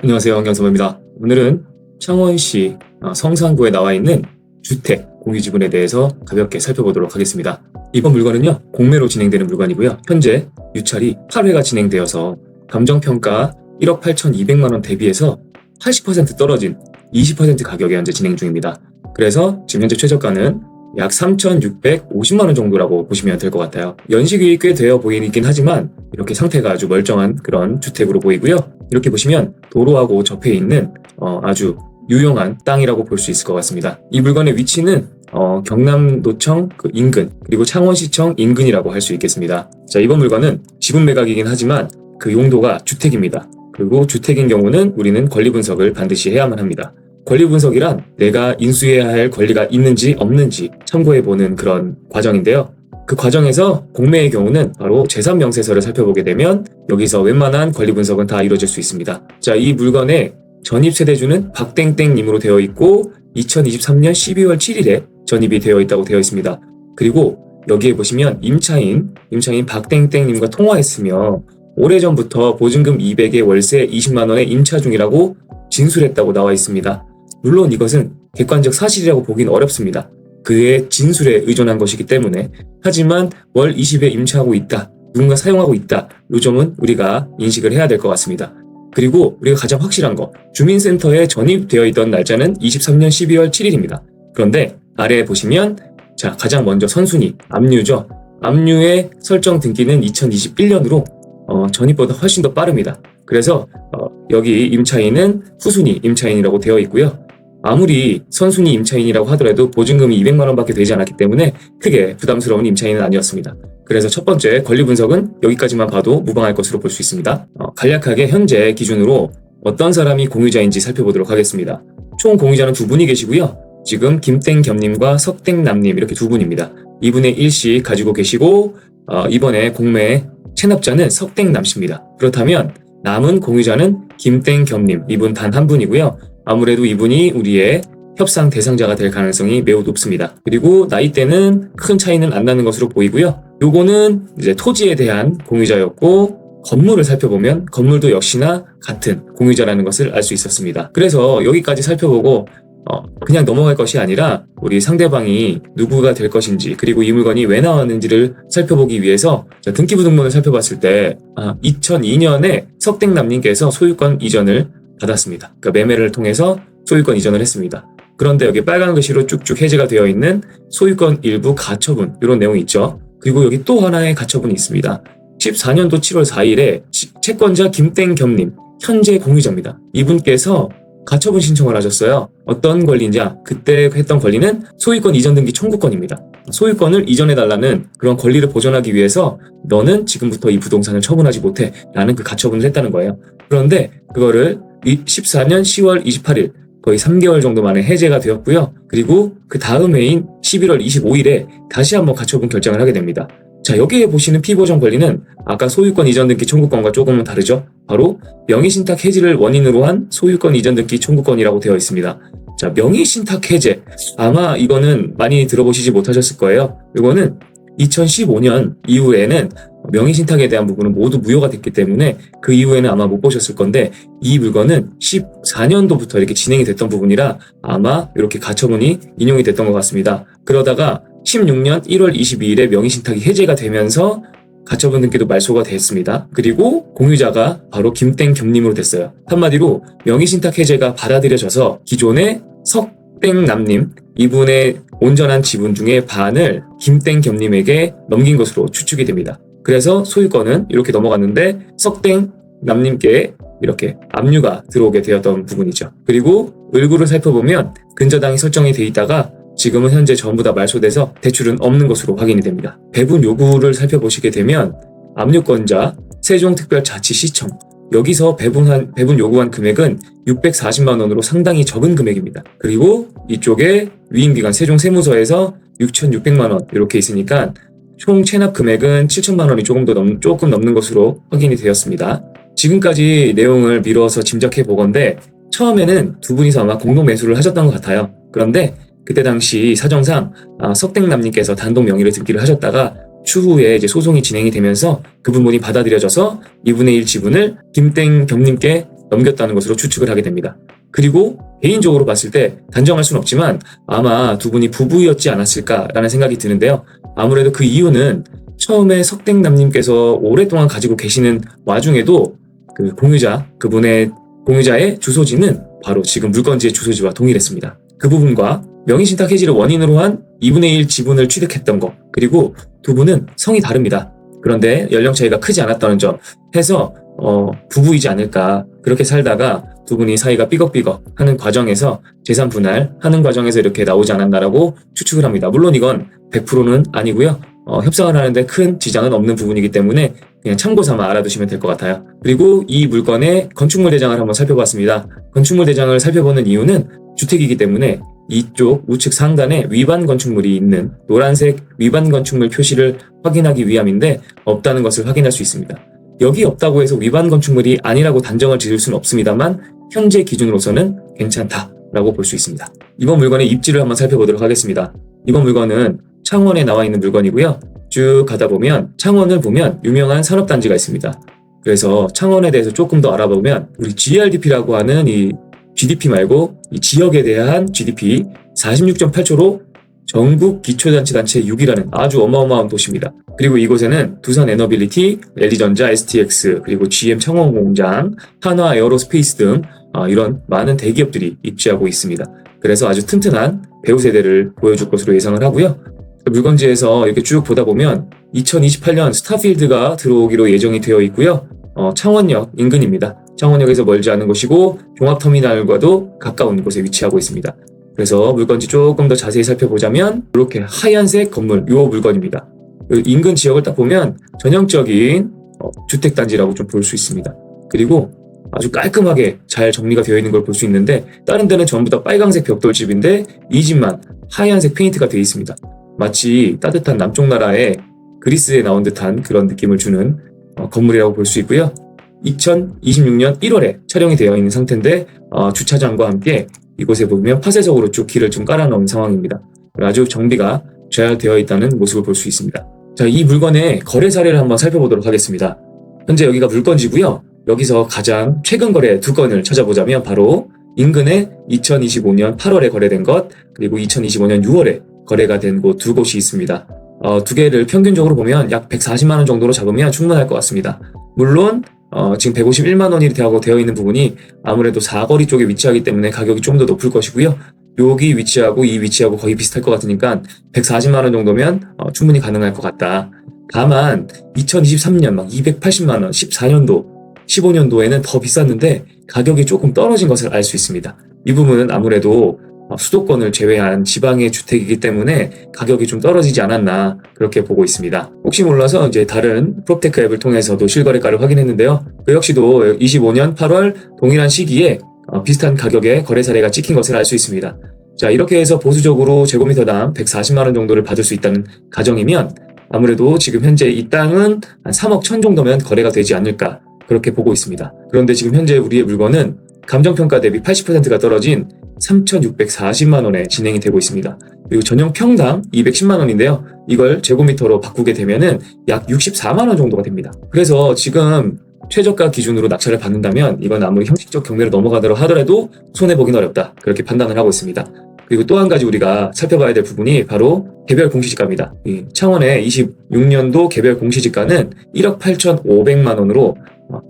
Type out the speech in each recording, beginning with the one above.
안녕하세요. 황경섭입니다. 오늘은 창원시 성산구에 나와 있는 주택 공유지분에 대해서 가볍게 살펴보도록 하겠습니다. 이번 물건은요, 공매로 진행되는 물건이고요. 현재 유찰이 8회가 진행되어서 감정평가 1억 8,200만 원 대비해서 80% 떨어진 20% 가격에 현재 진행 중입니다. 그래서 지금 현재 최저가는 약 3,650만 원 정도라고 보시면 될 것 같아요. 연식이 꽤 되어 보이긴 하지만 이렇게 상태가 아주 멀쩡한 그런 주택으로 보이고요. 이렇게 보시면 도로하고 접해 있는 아주 유용한 땅이라고 볼 수 있을 것 같습니다. 이 물건의 위치는 경남도청 인근, 그리고 창원시청 인근이라고 할 수 있겠습니다. 자, 이번 물건은 지분 매각이긴 하지만 그 용도가 주택입니다. 그리고 주택인 경우는 우리는 권리 분석을 반드시 해야만 합니다. 권리 분석이란 내가 인수해야 할 권리가 있는지 없는지 참고해보는 그런 과정인데요. 그 과정에서 공매의 경우는 바로 재산명세서를 살펴보게 되면 여기서 웬만한 권리 분석은 다 이루어질 수 있습니다. 자, 이 물건의 전입세대주는 박땡땡님으로 되어 있고 2023년 12월 7일에 전입이 되어 있다고 되어 있습니다. 그리고 여기에 보시면 임차인 박땡땡님과 통화했으며 오래전부터 보증금 200에 월세 20만원에 임차 중이라고 진술했다고 나와 있습니다. 물론 이것은 객관적 사실이라고 보기는 어렵습니다. 그의 진술에 의존한 것이기 때문에. 하지만 월 20에 임차하고 있다, 누군가 사용하고 있다, 이 점은 우리가 인식을 해야 될 것 같습니다. 그리고 우리가 가장 확실한 거, 주민센터에 전입되어 있던 날짜는 23년 12월 7일입니다. 그런데 아래에 보시면 자, 가장 먼저 선순위, 압류죠. 압류의 설정 등기는 2021년으로 전입보다 훨씬 더 빠릅니다. 그래서 여기 임차인은 후순위 임차인이라고 되어 있고요. 아무리 선순위 임차인이라고 하더라도 보증금이 200만 원밖에 되지 않았기 때문에 크게 부담스러운 임차인은 아니었습니다. 그래서 첫 번째 권리 분석은 여기까지만 봐도 무방할 것으로 볼 수 있습니다. 간략하게 현재 기준으로 어떤 사람이 공유자인지 살펴보도록 하겠습니다. 총 공유자는 두 분이 계시고요. 지금 김땡겸님과 석땡남님 이렇게 두 분입니다. 2분의 1씩 가지고 계시고 이번에 공매 체납자는 석땡남씨입니다. 그렇다면 남은 공유자는 김땡겸님, 이분 단 한 분이고요. 아무래도 이분이 우리의 협상 대상자가 될 가능성이 매우 높습니다. 그리고 나이대는 큰 차이는 안 나는 것으로 보이고요. 요거는 이제 토지에 대한 공유자였고, 건물을 살펴보면 건물도 역시나 같은 공유자라는 것을 알 수 있었습니다. 그래서 여기까지 살펴보고 그냥 넘어갈 것이 아니라 우리 상대방이 누구가 될 것인지, 그리고 이 물건이 왜 나왔는지를 살펴보기 위해서 등기부등본을 살펴봤을 때 2002년에 석땡남님께서 소유권 이전을 받았습니다. 그러니까 매매를 통해서 소유권 이전을 했습니다. 그런데 여기 빨간 글씨로 쭉쭉 해제가 되어 있는 소유권 일부 가처분, 이런 내용이 있죠. 그리고 여기 또 하나의 가처분이 있습니다. 14년도 7월 4일에 채권자 김땡겸님, 현재 공유자입니다. 이분께서 가처분 신청을 하셨어요. 어떤 권리인지, 그때 했던 권리는 소유권 이전 등기 청구권입니다. 소유권을 이전해달라는 그런 권리를 보존하기 위해서 너는 지금부터 이 부동산을 처분하지 못해 라는 그 가처분을 했다는 거예요. 그런데 그거를 14년 10월 28일 거의 3개월 정도 만에 해제가 되었고요. 그리고 그 다음 해인 11월 25일에 다시 한번 가처분 결정을 하게 됩니다. 자, 여기에 보시는 피보전 권리는 아까 소유권 이전 등기 청구권과 조금은 다르죠. 바로 명의신탁 해지를 원인으로 한 소유권 이전 등기 청구권이라고 되어 있습니다. 자, 명의신탁 해제, 아마 이거는 많이 들어보시지 못하셨을 거예요. 이거는 2015년 이후에는 명의신탁에 대한 부분은 모두 무효가 됐기 때문에 그 이후에는 아마 못 보셨을 건데, 이 물건은 14년도부터 이렇게 진행이 됐던 부분이라 아마 이렇게 가처분이 인용이 됐던 것 같습니다. 그러다가 16년 1월 22일에 명의신탁이 해제가 되면서 가처분 등기도 말소가 됐습니다. 그리고 공유자가 바로 김땡겸님으로 됐어요. 한마디로 명의신탁 해제가 받아들여져서 기존의 석땡남님, 이분의 온전한 지분 중에 반을 김땡겸님에게 넘긴 것으로 추측이 됩니다. 그래서 소유권은 이렇게 넘어갔는데 석땡남님께 이렇게 압류가 들어오게 되었던 부분이죠. 그리고 을구를 살펴보면 근저당이 설정이 돼 있다가 지금은 현재 전부 다 말소돼서 대출은 없는 것으로 확인이 됩니다. 배분 요구를 살펴보시게 되면 압류권자 세종특별자치시청, 여기서 배분 요구한 금액은 640만 원으로 상당히 적은 금액입니다. 그리고 이쪽에 위임기관 세종세무서에서 6,600만 원 이렇게 있으니까 총 체납 금액은 7천만 원이 조금 넘는 것으로 확인이 되었습니다. 지금까지 내용을 미뤄서 짐작해 보건대 처음에는 두 분이서 아마 공동 매수를 하셨던 것 같아요. 그런데 그때 당시 사정상 석땡남님께서 단독 명의를 등기를 하셨다가 추후에 이제 소송이 진행이 되면서 그 부분이 받아들여져서 2분의 1 지분을 김땡겸님께 넘겼다는 것으로 추측을 하게 됩니다. 그리고 개인적으로 봤을 때 단정할 수는 없지만 아마 두 분이 부부였지 않았을까라는 생각이 드는데요. 아무래도 그 이유는 처음에 석땡남님께서 오랫동안 가지고 계시는 와중에도 그 그분의 공유자의 주소지는 바로 지금 물건지의 주소지와 동일했습니다. 그 부분과 명의신탁 해지를 원인으로 한 2분의 1 지분을 취득했던 것, 그리고 두 분은 성이 다릅니다. 그런데 연령 차이가 크지 않았다는 점 해서 부부이지 않을까, 그렇게 살다가 두 분이 사이가 삐걱삐걱 하는 과정에서 재산 분할하는 과정에서 이렇게 나오지 않았나라고 추측을 합니다. 물론 이건 100%는 아니고요. 협상을 하는데 큰 지장은 없는 부분이기 때문에 그냥 참고 삼아 알아두시면 될 것 같아요. 그리고 이 물건의 건축물 대장을 한번 살펴봤습니다. 건축물 대장을 살펴보는 이유는 주택이기 때문에 이쪽 우측 상단에 위반 건축물이 있는 노란색 위반 건축물 표시를 확인하기 위함인데 없다는 것을 확인할 수 있습니다. 여기 없다고 해서 위반 건축물이 아니라고 단정을 지을 수는 없습니다만 현재 기준으로서는 괜찮다라고 볼 수 있습니다. 이번 물건의 입지를 한번 살펴보도록 하겠습니다. 이번 물건은 창원에 나와 있는 물건이고요. 쭉 가다 보면 창원을 보면 유명한 산업단지가 있습니다. 그래서 창원에 대해서 조금 더 알아보면 우리 GRDP라고 하는 이 GDP 말고 이 지역에 대한 GDP 46.8초로 전국 기초자치단체 6위라는 아주 어마어마한 도시입니다. 그리고 이곳에는 두산 에너빌리티, LG전자, STX, 그리고 GM 창원공장, 한화 에어로스페이스 등 이런 많은 대기업들이 입지하고 있습니다. 그래서 아주 튼튼한 배후 세대를 보여줄 것으로 예상을 하고요. 물건지에서 이렇게 쭉 보다 보면 2028년 스타필드가 들어오기로 예정이 되어 있고요. 창원역 인근입니다. 창원역에서 멀지 않은 곳이고 종합터미널과도 가까운 곳에 위치하고 있습니다. 그래서 물건지 조금 더 자세히 살펴보자면 이렇게 하얀색 건물, 이 물건입니다. 인근 지역을 딱 보면 전형적인 주택단지라고 좀 볼 수 있습니다. 그리고 아주 깔끔하게 잘 정리가 되어 있는 걸 볼 수 있는데 다른 데는 전부 다 빨강색 벽돌집인데 이 집만 하얀색 페인트가 되어 있습니다. 마치 따뜻한 남쪽 나라의 그리스에 나온 듯한 그런 느낌을 주는 건물이라고 볼 수 있고요. 2026년 1월에 촬영이 되어 있는 상태인데 주차장과 함께 이곳에 보면 파쇄적으로 쭉 길을 좀 깔아놓은 상황입니다. 아주 정비가 잘 되어 있다는 모습을 볼 수 있습니다. 자, 이 물건의 거래 사례를 한번 살펴보도록 하겠습니다. 현재 여기가 물건지고요. 여기서 가장 최근 거래 두 건을 찾아보자면 바로 인근에 2025년 8월에 거래된 것, 그리고 2025년 6월에 거래가 된 곳 두 곳이 있습니다. 두 개를 평균적으로 보면 약 140만 원 정도로 잡으면 충분할 것 같습니다. 물론 지금 151만 원이 되어 있는 부분이 아무래도 사거리 쪽에 위치하기 때문에 가격이 좀 더 높을 것이고요. 여기 위치하고 이 위치하고 거의 비슷할 것 같으니까 140만 원 정도면 충분히 가능할 것 같다. 다만 2023년 막 280만 원, 14년도, 15년도에는 더 비쌌는데 가격이 조금 떨어진 것을 알 수 있습니다. 이 부분은 아무래도 수도권을 제외한 지방의 주택이기 때문에 가격이 좀 떨어지지 않았나 그렇게 보고 있습니다. 혹시 몰라서 이제 다른 프롭테크 앱을 통해서도 실거래가를 확인했는데요. 그 역시도 25년 8월 동일한 시기에 비슷한 가격의 거래 사례가 찍힌 것을 알 수 있습니다. 자, 이렇게 해서 보수적으로 제곱미터당 140만 원 정도를 받을 수 있다는 가정이면 아무래도 지금 현재 이 땅은 한 3억 천 정도면 거래가 되지 않을까 그렇게 보고 있습니다. 그런데 지금 현재 우리의 물건은 감정평가 대비 80%가 떨어진 3,640만 원에 진행이 되고 있습니다. 그리고 전용 평당 210만 원인데요. 이걸 제곱미터로 바꾸게 되면은 약 64만 원 정도가 됩니다. 그래서 지금 최저가 기준으로 낙찰을 받는다면 이건 아무리 형식적 경매로 넘어가더라 하더라도 손해보긴 어렵다. 그렇게 판단을 하고 있습니다. 그리고 또 한 가지 우리가 살펴봐야 될 부분이 바로 개별 공시지가입니다. 창원의 26년도 개별 공시지가는 1억 8,500만 원으로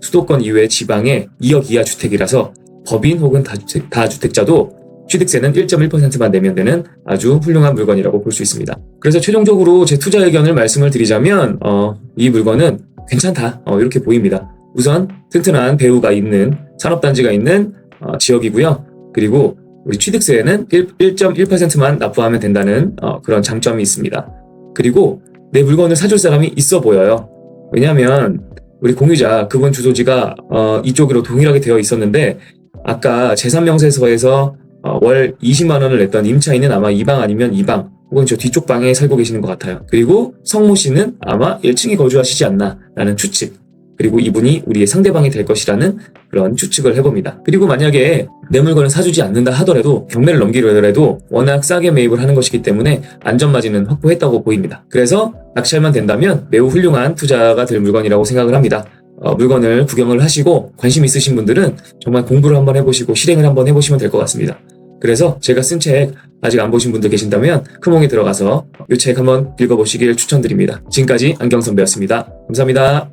수도권 이외 지방의 2억 이하 주택이라서 법인 혹은 다주택자도 취득세는 1.1%만 내면 되는 아주 훌륭한 물건이라고 볼 수 있습니다. 그래서 최종적으로 제 투자 의견을 말씀을 드리자면 이 물건은 괜찮다 이렇게 보입니다. 우선 튼튼한 배후가 있는 산업단지가 있는 지역이고요. 그리고 우리 취득세에는 1.1%만 납부하면 된다는 그런 장점이 있습니다. 그리고 내 물건을 사줄 사람이 있어 보여요. 왜냐하면 우리 공유자 그분 주소지가 이쪽으로 동일하게 되어 있었는데 아까 재산명세서에서 월 20만 원을 냈던 임차인은 아마 이 방 아니면 이 방 혹은 저 뒤쪽 방에 살고 계시는 것 같아요. 그리고 성모 씨는 아마 1층에 거주하시지 않나 라는 추측, 그리고 이분이 우리의 상대방이 될 것이라는 그런 추측을 해봅니다. 그리고 만약에 내 물건을 사주지 않는다 하더라도 경매를 넘기려 하더라도 워낙 싸게 매입을 하는 것이기 때문에 안전마진은 확보했다고 보입니다. 그래서 낙찰만 된다면 매우 훌륭한 투자가 될 물건이라고 생각을 합니다. 물건을 구경을 하시고 관심 있으신 분들은 정말 공부를 한번 해보시고 실행을 한번 해보시면 될 것 같습니다. 그래서 제가 쓴 책 아직 안 보신 분들 계신다면 크몽에 들어가서 이 책 한번 읽어보시길 추천드립니다. 지금까지 안경선배였습니다. 감사합니다.